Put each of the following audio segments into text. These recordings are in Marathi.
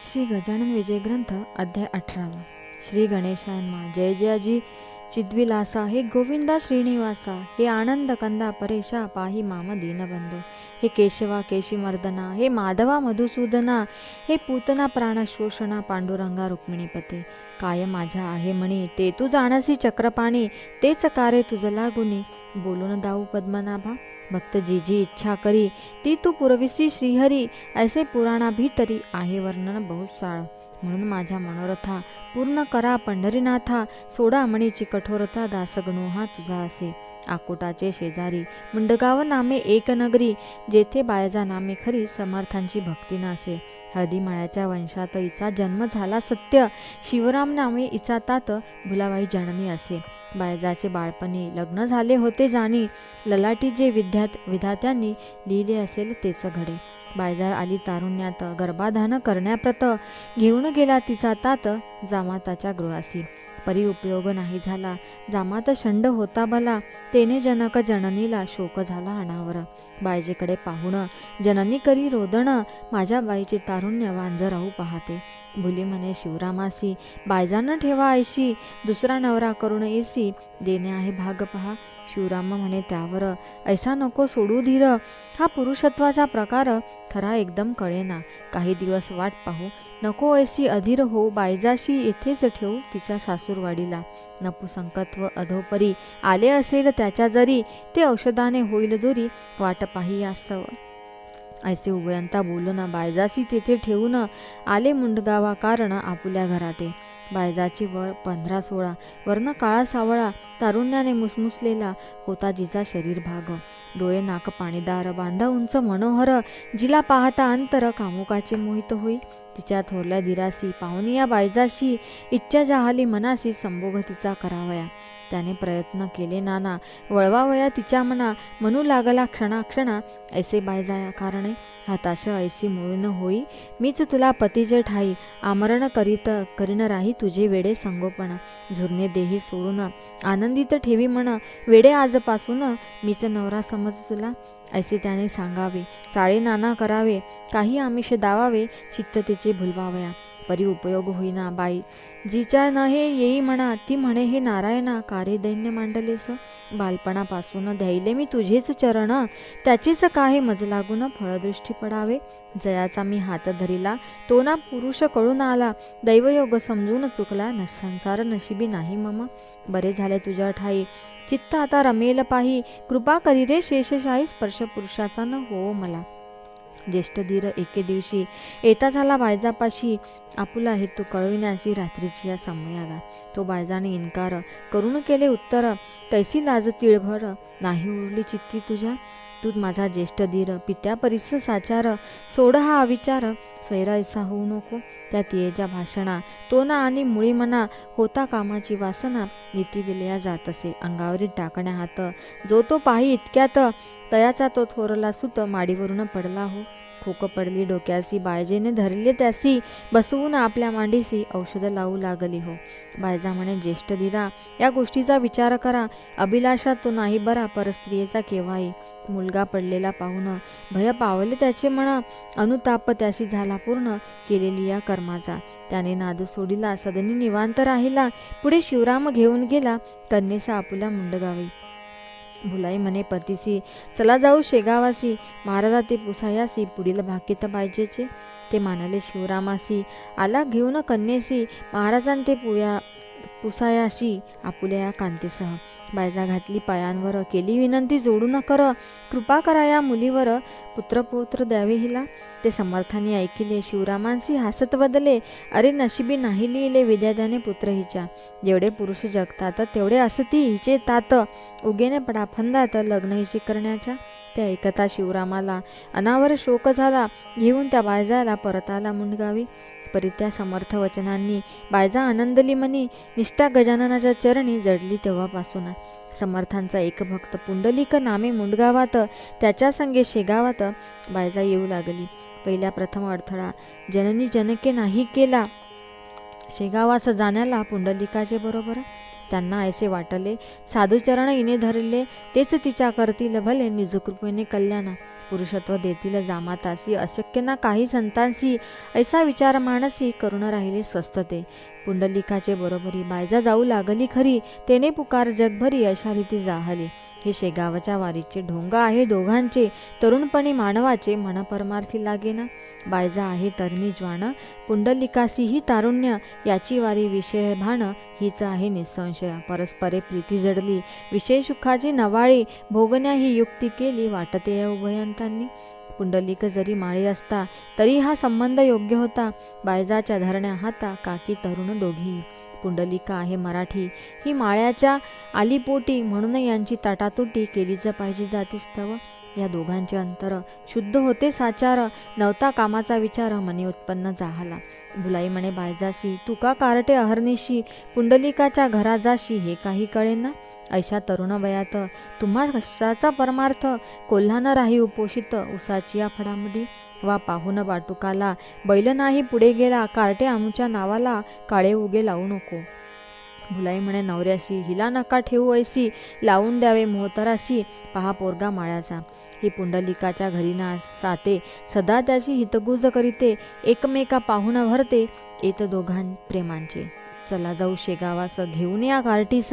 श्री गजानन विजय ग्रंथ अध्याय 18। श्री गणेशाय नमः। जय जयाजी चिद्विलासा, हे गोविंदा श्रीनिवासा, हे आनंद कंदा परेशा, पाही माम दीनबंधू, हे केशवा केशीमर्दना, हे माधवा मधुसूदना, हे पूतना प्राणशोषणा, पांडुरंगा रुक्मिणीपते, काय माझ्या आहे म्हणी, ते तू जाणसी चक्रपाणी, तेच कार्य तुझ लागुनी, बोलून दाऊ पद्मनाभा, भक्त जी जी इच्छा करी, ती तू पुरविसी श्रीहरी, ऐसे पुराणा भीतरी आहे वर्णन बहुसाळ, म्हणून माझ्या मनोरथा पूर्ण करा पंढरीनाथा, सोडा मणीची कठोरता, दासगणू हा तुझा असे, आकोटाचे शेजारी मुंडगाव नामे एक नगरी, जेथे बायजा नामे खरी, समर्थांची भक्ती नासे, हळदी माळ्याच्या वंशात हिचा जन्म झाला सत्य, शिवराम नामे हिचा तात, भुलाबाई जननी असे, बायजाचे बाळपणी लग्न झाले होते जाणी, ललाटी जे विधात्यांनी लिहिले असेल तेच घडे, बायजा आली तारुण्यात गर्भाधान करण्याप्रत, घेऊन गेला तिचा तात जामाताच्या गृहासी, परी उपयोग नाही झाला, जामात शंड होता भला, तेने जनक जननीला शोक झाला अनावर, बायजेकडे पाहून जननी करी रोदन, माझ्या बाईचे तारुण्य वांझ राहू पाहते, भुली म्हणे शिवरामासी, बायजान ठेवा ऐशी, दुसरा नवरा करून येसी, देणे आहे भाग पहा, शिवराम म्हणे त्यावर, ऐसा नको सोडू धीर, हा पुरुषत्वाचा प्रकार खरा एकदम कळेना, काही दिवस वाट पाहू, नको ऐसी अधीर हो, बायजाशी येथेच ठेवू तिच्या सासूरवाडीला, नपुसंकत्व अधोपरी आले असेल त्याच्या जरी, ते औषधाने होईल दुरी, वाट पाही यासव, ऐसे उभयंता बोलून बायजासी तेथे ठेवून, आले मुंडगावा कारण आपुल्या घराते, बायजाची वर 15-16, वर्ण काळा सावळा, तारुण्याने मुसमुसलेला होता जिचा शरीर भाग, डोळे नाक पाणीदार, बांधा उंच मनोहर, जिला पाहता अंतर कामुकाचे मोहित होई, तिच्या थोरल्या दिरासी पाहुणी या बायजाशी, इच्छा जाहली मनासी, संभोग तिचा करावया, त्याने प्रयत्न केले नाना, वळवावया तिच्या मना, म्हणू लागला क्षणाक्षणा, ऐसे बायजाया कारणे, हताश ऐसी मुळीन होई, मीच तुला पतीचे ठाई, आमरण करीन राही तुझे वेडे संगोपण, झुरणे देही सोडून आनंदित ठेवी म्हण, वेडे आजपासून मीच नवरा समज तुला, ऐसे त्याने सांगावे, चाळे नाना करावे, काही आमिष दावावे, चित्त तिचे भुलवावया, परी उपयोग होईना, बाई जिच्या न हे येई म्हणा, ती म्हणे हे नारायणा, कार्य दैन्य मांडलेस, बालपणापासून द्यायले मी तुझेच चरण, त्याचीच काहे मज लागून फळदृष्टी पडावे, जयाचा मी हात धरिला, तो ना पुरुष कळून आला, दैवयोग समजून चुकला, संसार नशिबी नाही मम, बरे झाले तुझ्या ठाई, चित्त आता रमेल पाही, कृपा करी रे शेषशाही, स्पर्श पुरुषाचा न हो मला, ज्येष्ठ धीर एके दिवशी येता झाला बायजापाशी, आपुला हेतू कळविण्याची रात्रीची या समयाला, तो बायजाने इन्कार करून केले उत्तर, तैसी लाज तिळभर नाही उरली चित्ती तुझ्या, तू माझा ज्येष्ठ धीर पित्या परिस साचार, सोड हा अविचार, स्वैरायसा होऊ नको, त्यात येजा भाषणा, तो ना आणि मुळी मना, होता कामाची वासना, नीती विलया जात असे, अंगावरी टाकण्या हात, जो तो पाही इतक्यात, तयाचा तो थोरला सुत, माडीवरून पडला हो, खोक पडली डोक्यासी, बायजेने धरले त्यासी, बसवून आपल्या मांडीसी, औषध लावू लागली हो, बायजा म्हणे ज्येष्ठ धीरा, या गोष्टीचा विचार करा, अभिलाषा तो नाही बरा, परस्त्रियेचा केव्हाही, मुलगा पडलेला पाहून भय पावले त्याचे म्हणा, अनुताप त्याशी झाला पूर्ण, केलेली या कर्माचा, त्याने नाद सोडिला, सदनी निवांत राहिला, पुढे शिवराम घेऊन गेला, कन्येसा आपुल्या मुंडगावी, भुलाई म्हणे पतीसी, चला जाऊ शेगावासी, महाराजा ते पुसायासी, पुढील भाकीत बायजेचे, ते मानले शिवरामासी, आला घेऊन कन्येसी, महाराजां ते पुसायाशी, आपुल्या या कांतीसह, बायजा घातली पायांवर, केली विनंती जोडू न कर, कृपा करा या मुलीवर, पुत्रपौत्र द्यावे हिला, ते समर्थांनी ऐकिले, शिवरामांसी हासत बदले, अरे नशिबी नाही लिहिले विद्याध्याने पुत्र हिच्या, जेवढे पुरुष जगतात तेवढे असती हिचे तात, उगेने पडा फंदात लग्न हिचे करण्याच्या, ते ऐकता शिवरामाला अनावर शोक झाला, घेऊन त्या बायजाला परत आला मुंडगावी, परी त्या समर्थ वचनांनी बायजा आनंदली मनी, निष्ठा गजाननाच्या चरणी जडली तेव्हापासून, समर्थांचा एक भक्त पुंडलिक नामे मुंडगावात, त्याच्या संगे शेगावात बायजा येऊ लागली, पहिल्या प्रथम अडथळा जननी जनके नाही केला, शेगावास जाण्याला पुंडलिकाचे बरोबर, त्यांना ऐसे वाटले, साधुचरण इने धरले, तेच तिच्या करतील भले, निजकृपेने कल्याण, पुरुषत्व देतील जामातासी, अशक्य ना काही संतांसी, ऐसा विचार मानसी, करून राहिले स्वस्थ ते. पुंडलिकाचे बरोबरी बायजा जाऊ लागली खरी, तेने पुकार जगभरी, अशा रीती जाहली. हे शेगावच्या वारीचे ढोंग आहे दोघांचे, तरुणपणी मानवाचे, मन परमार्थी लागेना. बायजा आहे तरणी ज्वान, पुंडलिकासी ही तारुण्य, याची वारी विषय भान, हीच आहे निसंशय. परस्परे प्रीती जडली, विषय सुखाची नवाळी, भोगण्या ही युक्ती केली, वाटते या उभयंतांनी. पुंडलिक जरी माळी असता, तरी हा संबंध योग्य होता. बायजाच्या धरण्या हाता, काकी तरुण दोघी. पुंडलिका आहे मराठी, ही माळ्याच्या आलीपोटी, म्हणून यांची ताटातुटी केलीच पाहिजे जातीस्तव. या दोघांचे अंतर शुद्ध होते साचार, नवता कामाचा विचार मनी उत्पन्न जाहला. भुलाई म्हणे बायजासी, तुका कारटे अहर्निशी, पुंडलिकाच्या घरा जाशी, हे काही कळेना. ऐशा तरुण वयात तुम्हा कशाचा परमार्थ, कोल्हान राही उपोषित, उसाची या फडामध्ये. वा पाहून बाटुकाला, बैल नाही पुढे गेला, कारटे आमच्या नावाला, काळे उगे लावू नको. भुलाई म्हणे नवऱ्याशी, हिला नका ठेवू ऐसी, लावून द्यावे मोहतराशी, पहा पोरगा माळ्याचा. ही पुंडलिकाच्या घरी ना साते, सदा त्याची हितगुज करीते, एकमेका पाहून भरते, येत दोघां प्रेमांचे. चला जाऊ शेगावास, घेऊन या कार्टीस,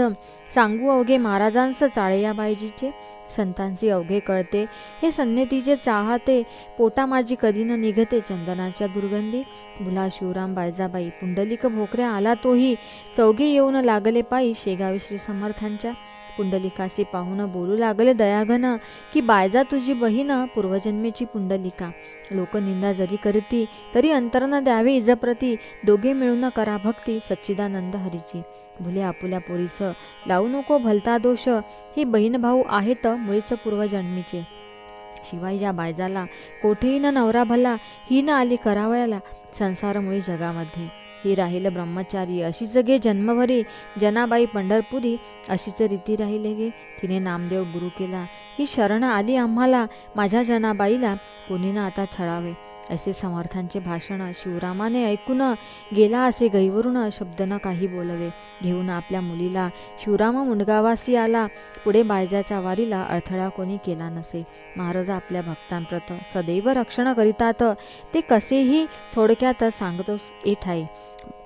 सांगू अवघे महाराजांस, चाळे या बायजीचे. संतांची अवघे कळते, हे सन्नेतीचे चाहते, पोटा माझी कधी न निघते, चंदनाच्या दुर्गंधी. भुला शिवराम बायजाबाई, पुंडलिक भोकऱ्या आला तोही, चौघे येऊन लागले पायी, शेगावी श्री समर्थांच्या. पुंडलिकासी पाहून बोलू लागले दयाघन, की बायजा तुझी बहीण, पूर्वजन्मेची पुंडलिका. लोकनिंदा जरी करती, तरी अंतरन द्यावे इजप्रती, दोघे मिळून करा भक्ती, सच्चिदानंद हरीची. भुले आपुल्या पोरीस लावू नको भलता दोष, ही बहीण भाऊ आहेत मुळीच पूर्वजन्मीचे. शिवाय या बायजाला कोठेही न नवरा भला, ही न आली करावयाला, संसारमुळे जगामध्ये. ही राहील ब्रह्मचारी, अशीच गे जन्मभरी, जनाबाई पंढरपुरी, अशीच रीती राहिले गे. तिने नामदेव गुरु केला, ही शरण आली आम्हाला, माझ्या जनाबाईला कोणी ना आता छळावे. असे समर्थांचे भाषण शिवरामाने ऐकून गेला, असे गैवरून शब्द न काही बोलवे. घेऊन आपल्या मुलीला शिवराम मुंडगावासी आला, पुढे बायजाच्या वारीला अडथळा कोणी केला नसे. महाराज आपल्या भक्तांप्रत सदैव रक्षण करीतात, ते कसेही थोडक्यात सांगतो ए ठाई.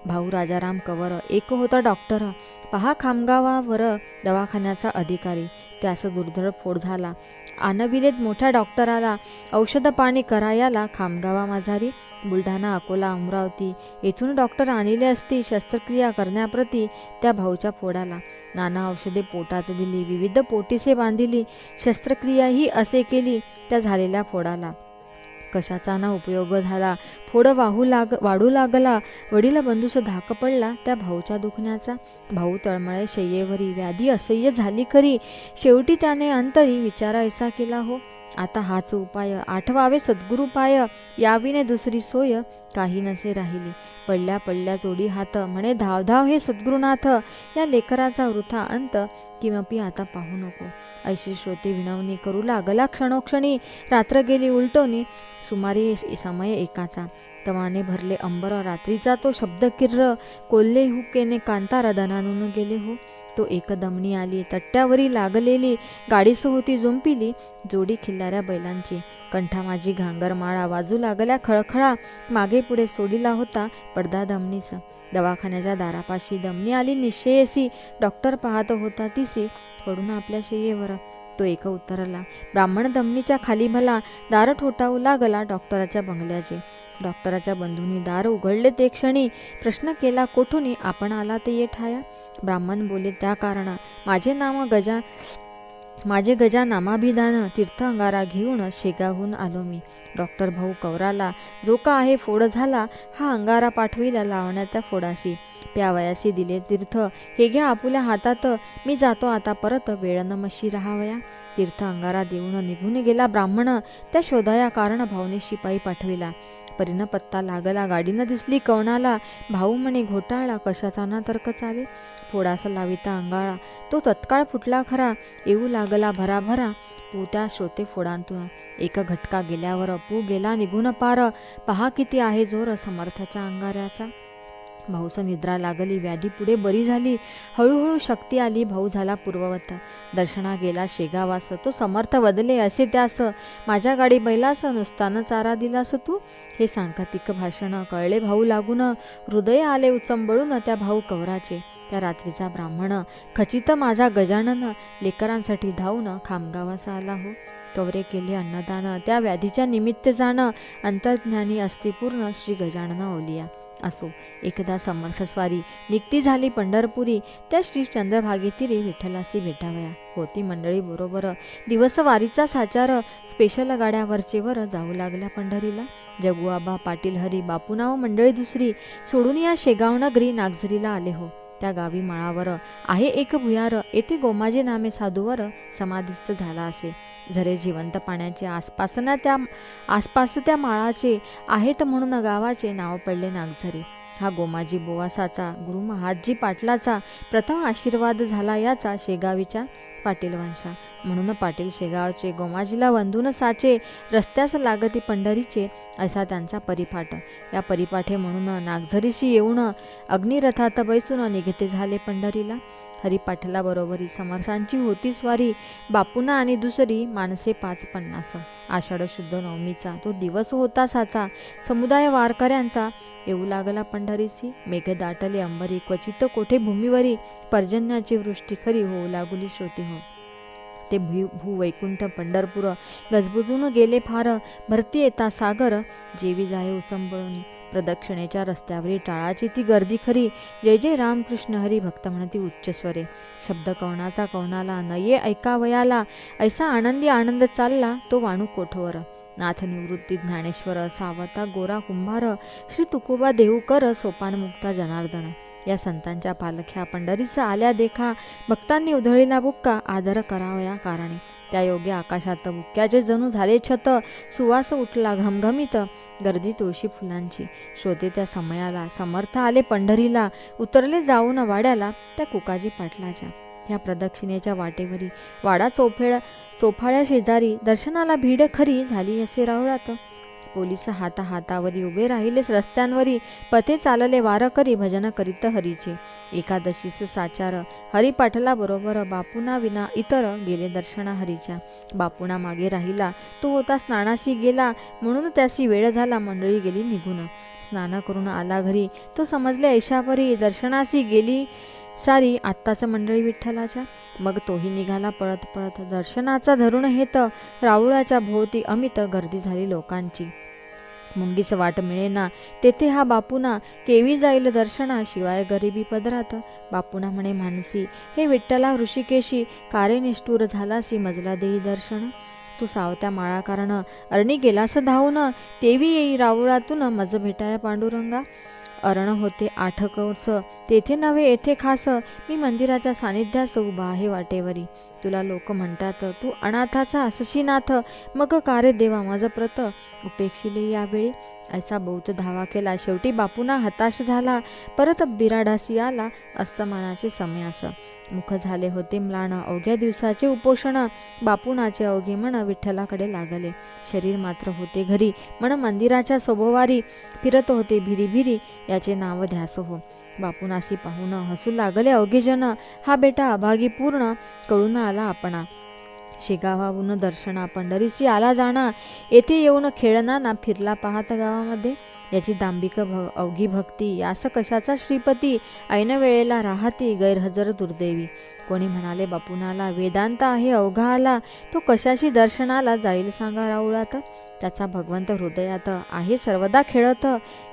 भाऊ राजाराम कवर एक होता डॉक्टर, पहा खामगावावर दवाखान्याचा अधिकारी. त्यास दुर्धर फोड झाला, आणविलेत मोठ्या डॉक्टराला, औषध पाणी करायाला खामगावा माझारी. बुलढाणा अकोला अमरावती येथून डॉक्टर आणले असती, शस्त्रक्रिया करण्याप्रती त्या भाऊच्या फोडाला. नाना औषधे पोटात दिली, विविध पोटीसे बांधिली, शस्त्रक्रिया ही असे केली त्या झालेल्या फोडाला. कशाचा ना उपयोग झाला, फोड वाढू लागला, वडील बंधूस धाक पडला त्या भाऊच्या दुखण्याचा. भाऊ तळमळे शय्येवरी, व्याधी असह्य झाली खरी, शेवटी त्याने अंतरी विचार ऐसा केला हो. आता हाच उपाय, आठवावे सद्गुरु पाय, याविने दुसरी सोय काही नसे राहिली. पडल्या पडल्या जोडी हात, म्हणे धाव धाव हे सद्गुरुनाथ, या लेकराचा वृथा अंत किमपी आता पाहू नको. ऐशी श्रोते विनवणी करू लागला क्षणोक्षणी, रात्र गेली उलटोनी, सुमारे समय एकाचा. तवाने भरले अंबर, रात्रीचा तो शब्द किर्र, कोल्हे हुकेने कांतार दणानून गेले हो. तो एकदमनी आली, तट्ट्यावरी लागलेली गाडीस होती जुंपिली, जोडी खिल्लाऱ्या बैलांची. कंठा माझी घांगर माळा, वाजू लागल्या खळखळा, मागे पुढे सोडिला होता पडदा दमनीस. दवाखान्याच्या दारापाशी दमनी आली निश्चयसी, डॉक्टर पाहत होता तिसी, पडून आपल्या शय्येवर. तो एक उत्तरला, ब्राह्मण दमनीच्या खाली भला, दार ठोठावू लागला डॉक्टराच्या बंगल्याचे. डॉक्टराच्या बंधूंनी दार उघडले ते क्षणी, प्रश्न केला कोठूनी, आपण आला ते ये ठाया. ब्राह्मण बोले त्या कारणा, माझे गजा नामाभिधान, तीर्थ अंगारा घेऊन शेगावहून आलो मी. डॉक्टर भाऊ कवराला, जो का आहे फोड झाला, हा अंगारा पाठविला लावण्यात त्या फोडासी. प्यावयासी दिले तीर्थ, हे घ्या आपुल्या हातात, मी जातो आता परत, वेळ न मशी राहावया. तीर्थ अंगारा देऊन निघून गेला ब्राह्मण, त्या शोधाया कारण भाऊने शिपाई पाठविला. परीन पत्ता लागला, गाडीनं दिसली कवनाला, भाऊ म्हणे घोटाळा, कशाचा ना तर्क चाले. फोडासा लाविता अंगाळा, तो तत्काळ फुटला खरा, येऊ लागला भराभरा, त्या श्रोते फोडांतून. एक घटका गेल्यावर पू गेला निघून पार, पहा किती आहे जोर समर्थाच्या अंगाऱ्याचा. भाऊस निद्रा लागली, व्याधी पुढे बरी झाली, हळूहळू शक्ती आली, भाऊ झाला पूर्ववत. दर्शना गेला शेगावास, तो समर्थ बदले असे त्यास, माझ्या गाडी बैलास नुसतान चारा दिलास तू. हे सांकेतिक भाषण कळले भाऊ लागून, हृदय आले उचंबळून त्या भाऊ कवराचे. त्या रात्रीचा ब्राह्मण खचित माझा गजानन, लेकरांसाठी धावून खामगावास आला हो. कवरे केले अन्नदान, त्या व्याधीच्या निमित्त जाण, अंतर्ज्ञानी अस्थिपूर्ण श्री गजानन ओलिया. असो एकदा समर्थ स्वारी निघती झाली पंढरपुरी, त्या श्री चंद्रभागेतीरी विठ्ठलासी भेटावया. होती मंडळी बरोबर, दिवस वारीचा साचार, स्पेशल गाड्यावरचे वर जाऊ लागल्या पंढरीला. जगुआबा पाटील हरी बापूनाव मंडळी दुसरी, सोडून या शेगाव नगरी नागझरीला आले हो. त्या गावी माळावर आहे एक भुयार, येथे गोमाजी नामे साधूवर समाधिस्थ झाला असे. झरे जिवंत पाण्याचे आसपास त्या माळाचे आहेत, म्हणून गावाचे नाव पडले नागझरी. हा गोमाजी बोवासाचा, गुरु महादजी पाटलाचा प्रथम आशीर्वाद झाला याचा शेगावीच्या पाटील वंशा. म्हणून पाटील शेगावचे, गोमाजीला वंदून साचे, रस्त्यास लागती पंढरीचे, असा त्यांचा परिपाठ. या परिपाठे म्हणून नागझरीशी येऊन अग्निरथात बैसून निघते झाले पंढरीला. हरिपाठला बरोबरी समर्थांची होती स्वारी, बापूना आणि दुसरी माणसे 550. आषाढ शुद्ध नवमीचा तो दिवस होता साचा, समुदाय वारकऱ्यांचा येऊ लागला पंढरीसी. मेघ दाटले अंबरी, क्वचित कोठे भूमीवरी, पर्जन्याची वृष्टी खरी होऊ लागली श्रोती हो. ते भूवैकुंठ पंढरपूर गजबजून गेले फार, भरती येता सागर, जेवी जाये उसंबळून. प्रदक्षिणेच्या रस्त्यावरील टाळाची ती गर्दी खरी, जय जय रामकृष्ण हरी भक्त म्हणती उच्च स्वरे. शब्द कवनाचा कवनाला, नये ऐकावयाला, ऐसा आनंदी आनंद चालला तो वाणू कोठवर. नाथ निवृत्ती ज्ञानेश्वर, सावता गोरा कुंभार, श्री तुकोबा देऊकर, सोपान मुक्ता जनार्दन. या संतांच्या पालख्या पंढरीस आल्या देखा, भक्तांनी उधळीला बुक्का, आदर करावया कारणे. त्या योगे आकाशात बुक्क्याचे जणू झाले छत, सुवास उठला घमघमीत, गर्दी तुळशी फुलांची. श्रोते त्या समयाला समर्थ आले पंढरीला, उतरले जाऊन वाड्याला त्या कुकाजी पाटलाच्या. ह्या प्रदक्षिणेच्या वाटेवरी वाडा चोफाळ्या शेजारी, दर्शनाला भीड खरी झाली असे राहुळात. पोलिस हातावरी उभे राहिलेच रस्त्यांवरी, पथे चालले वारकरी भजन करीत हरीचे. एकादशीस साचार हरिपाठला बरोबर, बापूना विना इतर गेले दर्शना हरीच्या. बापूना मागे राहिला, तो होता स्नानासी गेला, म्हणून त्यासी वेळ झाला, मंडळी गेली निघून. स्नान करून आला घरी, तो समजले ऐशापरी, दर्शनासी गेली सारी आत्ताच मंडळी विठ्ठलाच्या. मग तोही निघाला पळत पळत, दर्शनाचा धरून हेत, राऊळाच्या भोवती अमित गर्दी झाली लोकांची. मुंगीस वाट मिळेना तेथे हा बापूना, केवी जाईल दर्शना, शिवाय गरिबी पदरात. बापूना म्हणे मानसी, हे विठ्ठला ऋषिकेशी, कारे निष्ठूर झालासी, मजला देई दर्शन. तू सावत्या माळा कारण अरणी गेलास धावून, तेवी येई राऊळातून मज भेटाया पांडुरंगा. अरण होते 8 कौस, तेथे नव्हे येथे खास, मी मंदिराच्या सानिध्यास उभा आहे वाटेवरी. तुला लोक म्हणतात तू अनाथाचा असशी नाथ, मग कारे देवा माझ प्रत, उपेक्षिले यावेळी. ऐसा बहुत धावा केला, शेवटी बापूना हताश झाला, परत बिराडासी आला अस्समानाचे समयास. मुख झाले होते म्लान, अवघ्या दिवसाचे उपोषण, बापूनाचे अवघे मन विठ्ठलाकडे लागले. शरीर मात्र होते घरी, मन मंदिराच्या सोबवारी, फिरत होते भिरी भिरी, याचे नाव ध्यास हो. बापूनासी पाहून हसू लागले अवघे जन, हा बेटा अभागी पूर्ण, कळून आला आपणा. शेगावाहून दर्शना पंढरीसी आला जाणा, येथे येऊन खेळना ना फिरला पाहत गावामध्ये. याची दांभिक अवघी भक्ती, यास कशाचा श्रीपती, ऐन वेळेला राहती गैरहजर दुर्दैवी. कोणी म्हणाले बापूनाला, वेदांत आहे अवघा आला, तो कशाशी दर्शनाला जाईल सांगा राऊळात. त्याचा भगवंत हृदयात आहे सर्वदा खेळत,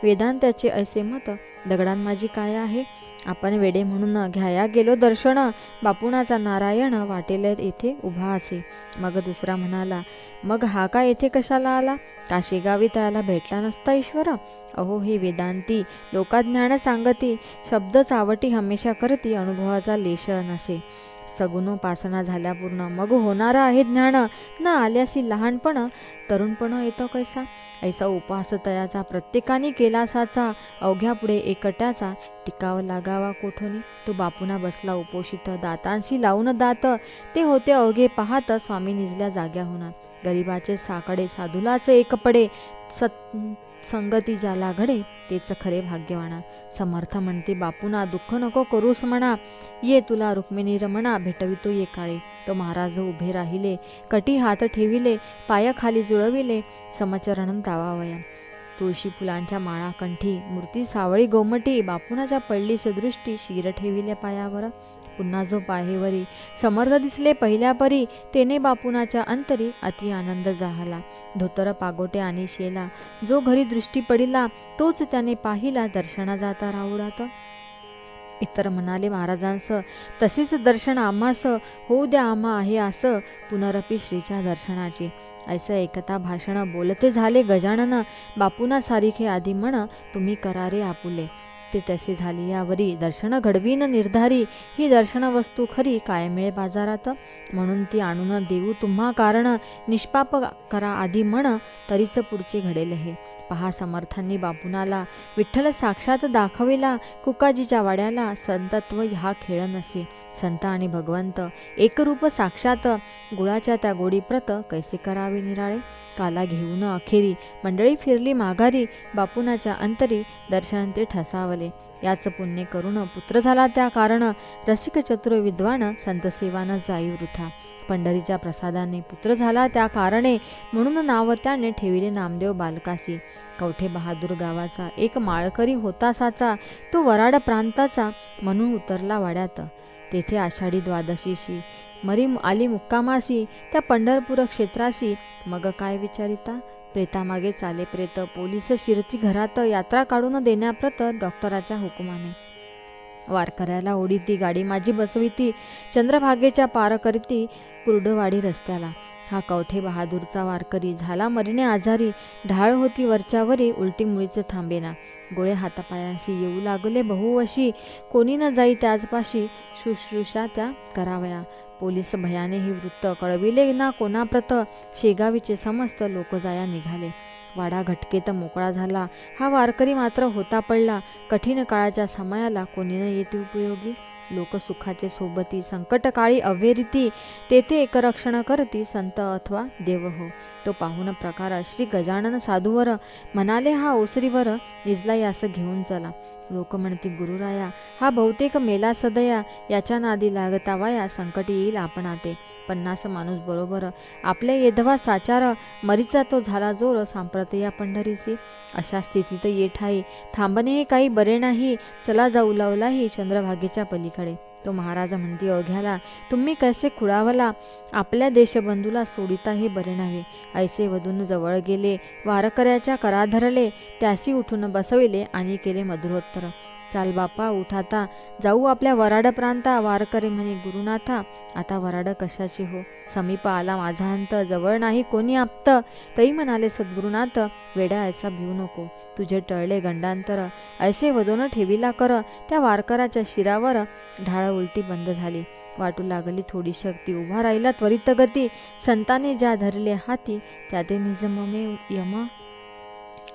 वेदांताचे ऐसे मत, दगडांमाजी काय आहे. आपण वेडे म्हणून घ्याया गेलो दर्शन, बापूनाचा नारायण वाटेल येथे उभा असे. मग दुसरा म्हणाला, मग हा का येथे कशाला आला, का शेगावी त्याला भेटला नसता ईश्वर. अहो हे वेदांती, लोकाज्ञान सांगती, शब्द चावटी हमेशा करती, अनुभवाचा लेश नसे. सगुणोपासना झाल्या पूर्ण, मग होणार आहे ज्ञान, न आल्यासी लहानपण, तरुणपण येतो कैसा. ऐसा उपास तयाचा प्रत्येकाने केला साचा, अवघ्या पुढे एकट्याचा टिकाव लागावा कोठोनी. तो बापूना बसला उपोषित, दातांशी लावून दात, ते होते अवघे पाहत, स्वामी निजल्या जाग्या होणार. गरिबाचे साकडे साधूलाचे एक पडे, सत्संगती ज्याला घडे तेच खरे भाग्यवाना. समर्थ म्हणते बापूना दुःख नको करूस म्हणा, ये तुला रुक्मिणी रमणा भेटवितो ये काळे. तो महाराज उभे राहिले, कटी हात ठेविले, पायाखाली जुळविले, समचरण तावावया. तुळशी फुलांच्या माळा कंठी, मूर्ती सावळी गोमटी, बापुनाच्या पडली सदृष्टी, शिर ठेविले पायावर. पुन्हा जो पाहेवरी समर्थ दिसले पहिल्या परी, तेने बापुनाच्या अंतरी अति आनंद झाला. धोतर पागोटे आणि शेला जो घरी दृष्टी पडिला, तोच त्याने पाहिला दर्शना जाता राऊळात. इतर म्हणाले महाराजांस, तसेच दर्शन आम्हास होऊ द्या आम्हा आहे आस, पुनरपी श्रीच्या दर्शनाची. ऐसे एकता भाषण बोलते झाले गजानन, बापुना सारिखे आधी म्हण तुम्ही करारे आपुले. ते तसे झाली यावरी दर्शन घडवीन निर्धारी, ही दर्शन वस्तू खरी काय मिळे बाजारात. म्हणून ती आणून देऊ तुम्हा कारण, निष्पाप करा आधी म्हण तरीच पुढचे घडेल हे. पहा समर्थांनी बापुनाला विठ्ठल साक्षात दाखविला, कुकाजीच्या वाड्याला संतत्व हा खेळ नसे. संत आणि भगवंत एकरूप साक्षात, गुळाच्या त्या गोडी प्रत कैसे करावे निराळे. काला घेऊन अखेरी मंडळी फिरली माघारी, बापुनाच्या अंतरी दर्शन ते ठसावले. याच पुण्य करून पुत्र झाला त्या कारण, रसिक चतुर विद्वान संत सेवान जाई वृथा. पंढरीच्या प्रसादाने पुत्र झाला त्या कारणे, म्हणून नाव त्याने ठेविले नामदेव बालकासी. कवठे बहादूर गावाचा एक माळकरी होता साचा, तो वराड प्रांताचा म्हणून उतरला वाड्यात. तेथे आषाढी द्वादशीशी मरी आली मुक्कामासी, त्या पंढरपूर क्षेत्रासी मग काय विचारिता. प्रेतामागे चाले प्रेत, पोलीस शिरती घरात, यात्रा काढून देण्याप्रत डॉक्टराच्या हुकुमाने. वारकऱ्याला ओढी ती गाडी माझी बसविती, चंद्रभागेच्या पार करीती कुर्डवाडी रस्त्याला. हा कवठे बहादूरचा वारकरी झाला मरीने आजारी, ढाळ होती वरच्यावरी उलटी मुळीच थांबेना. गोळे हातापायांशी येऊ लागले बहुवशी, कोणी न जाई त्याचपाशी शुश्रूषा त्या करावया. पोलीस भयाने ही वृत्त कळविले ना कोणाप्रत, शेगावीचे समस्त लोक जाया निघाले. वाडा घटकेत मोकळा झाला, हा वारकरी मात्र होता पडला. कठीण काळाच्या समयाला कोणी न येते उपयोगी. लोक सुखाचे सोबती, संकटकाळी अव्यरीती, तेथे एकरक्षण करती संत अथवा देव हो. तो पाहून प्रकार श्री गजानन साधूवर म्हणाले, हा ओसरीवर निजला यास घेऊन चला. लोक म्हणती गुरुराया हा बहुतेक मेला सदया, याच्या नादी लागता वाया संकट येईल आपणाते. 50 माणूस बरोबर आपल्या येधवा साचार, मरीचा तो झाला जोर सांप्रत या पंढरीसी. अशा स्थितीत ये ठाई थांबणे हे काही बरे नाही, चला जाऊ लावलाही चंद्रभागेच्या पलीकडे. तो महाराज म्हणती अवघ्याला, तुम्ही कैसे खुळावला, आपल्या देशबंधूला सोडिता हे बरे नव्हे. ऐसे वधून जवळ गेले, वारकऱ्याच्या करा धरले, त्यासी उठून बसविले आणि केले मधुरोत्तर. चाल बापा उठ आता, जाऊ आपल्या वराड प्रांता. वारकरी म्हणे गुरुनाथा, आता वराड कशाची हो, समीप आला माझा अंत, जवळ नाही कोणी आप्त. तई म्हणाले सद्गुरुनाथ, वेडा ऐसा भिवू नको, तुझे टळले गंडांतर. ऐसे वदोन ठेविला कर, त्या वारकराच्या शिरावर ढाळ उलटी बंद झाली. वाटू लागली थोडी शक्ती, उभा राहिला त्वरित गती. संताने ज्या धरले हाती, त्या ते निज ममे यमा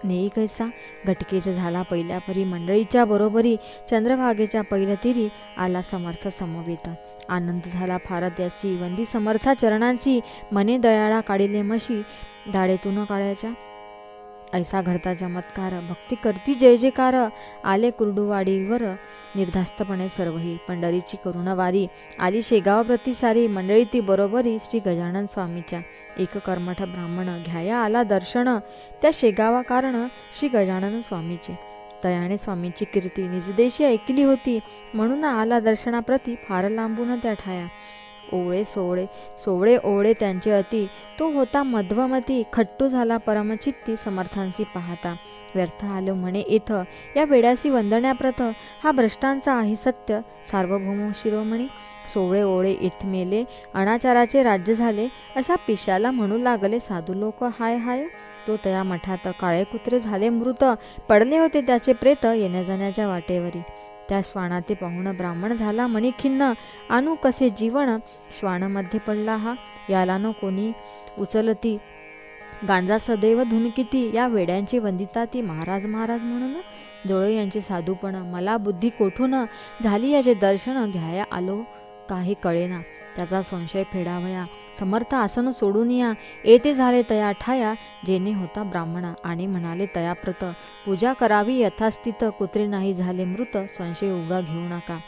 नेई कैसा. घटकेत झाला पहिल्या परी मंडळीच्या बरोबरी, चंद्रभागेच्या पहिल्या तिरी आला समर्थ समवेत. आनंद झाला फार त्यासी, वंदी समर्था चरणांसी, मने दयाळा काढिले मशी दाडेतून काळ्याच्या. ऐसा घडता चमत्कार, भक्ती करती जय जयकार. आले कुर्डुवाडीवर निर्धास्तपणे सर्वही, पंढरीची करुणवारी आली शेगाव प्रती सारी. मंडळी ती बरोबरी श्री गजानन स्वामीच्या. एक कर्मठ ब्राह्मण घ्याया आला दर्शन, त्या शेगावा कारण श्री गजानन स्वामीचे. तयाने स्वामींची कीर्ती निजदेशी ऐकली होती, म्हणून आला दर्शनाप्रती फार लांबून त्या ठाया. ओळे सोवळे ओळे त्यांचे अति, तो होता मध्वमती. खट्टू झाला परमचित्ती समर्थांसी पाहता. व्यर्थ आलो म्हणे इथ या वेड्यासी वंदण्याप्रथ, हा भ्रष्टांचा आहे सत्य सार्वभौम शिरोमणी. सोवळे ओळे इथमेले, अनाचाराचे राज्य झाले, अशा पिशाला म्हणू लागले साधू लोक हाय हाय. तो तया मठात काळे कुत्रे झाले मृत, पडले होते त्याचे प्रेत येण्या जाण्याच्या वाटेवरी. त्या श्वानाते पाहून ब्राह्मण झाला मणी खिन्न, आणू कसे जीवन श्वानमध्ये पडला हा. याला न कोणी उचलती, गांजा सदैव धुनकिती. या वेड्यांची वंदिता ती महाराज महाराज म्हणून. जोळे यांचे साधूपण मला बुद्धी कोठून, झाली याचे दर्शन घ्याया आलो काही कळेना. त्याचा संशय फेडावया समर्थ आसन सोडून या, येते झाले तया ठाया, जेणे होता ब्राह्मणा. आणि म्हणाले तयाप्रत, पूजा करावी यथास्थित, कुत्रे नाही झाले मृत, संशय उगा घेऊ नका.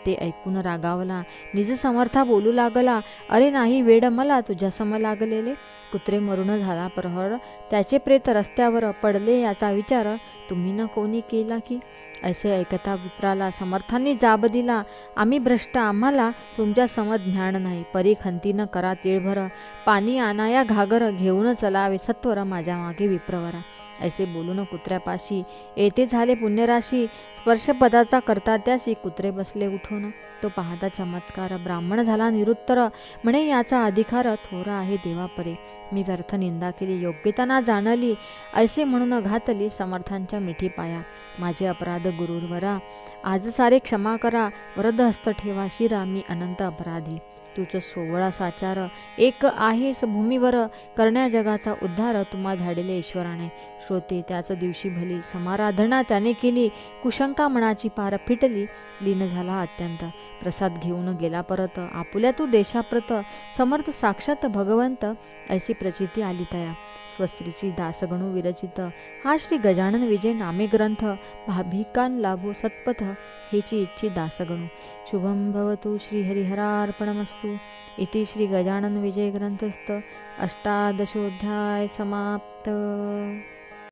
ते ऐकून रागावला, निज समर्था बोलू लागला, अरे नाही वेड मला तुझ्या सम लागलेले. कुत्रे मरून झाला प्रहर, त्याचे प्रेत रस्त्यावर पडले, याचा विचार तुम्ही न कोणी केला की. ऐसे ऐकता विप्राला समर्थांनी जाब दिला, आम्ही भ्रष्ट, आम्हाला तुमच्या सम ज्ञान नाही. परी खंतीन करा तिळभर, पाणी आणाया घागर, घेऊन चलावे सत्वर माझ्या मागे विप्रवरा. ऐसे बोलून कुत्र्यापाशी येथे झाले पुण्यराशी, स्पर्शपदाचा करता त्यासी कुत्रे बसले उठून. तो पाहता चमत्कार, ब्राह्मण झाला निरुत्तर, म्हणे याचा अधिकार थोरा आहे देवापरे. मी व्यर्थ निंदा केली, योग्यता ना जाणली, ऐसे म्हणून घातली समर्थांच्या मिठी पाया. माझे अपराध गुरुवरा, आज सारे क्षमा करा, वरद हस्त ठेवा शिरा, मी अनंत अपराधी. तुझ 16 साचार एक आहेस भूमीवर, करण्या जगाचा उद्धार तुम्हा धाडिले ईश्वराने. श्रोते त्याच दिवशी भली समाराधना त्याने केली, कुशंका मनाची पार फिटली, लीन झाला अत्यंत. प्रसाद घेऊन गेला परत, आपुल्या तू देशाप्रत, समर्थ साक्षात भगवंत, ऐसी प्रचिती आली तया. स्वस्त्रीची दासगणू विरचित, हा श्री गजानन विजय नामे ग्रंथ, भाभिकान लाभो सत्पथ, हेची इच्छी दासगणू. शुभम भवतु. श्री हरिहरार्पणमस्तु. इति श्री गजानन विजय ग्रंथस्थ 18 समाप्त.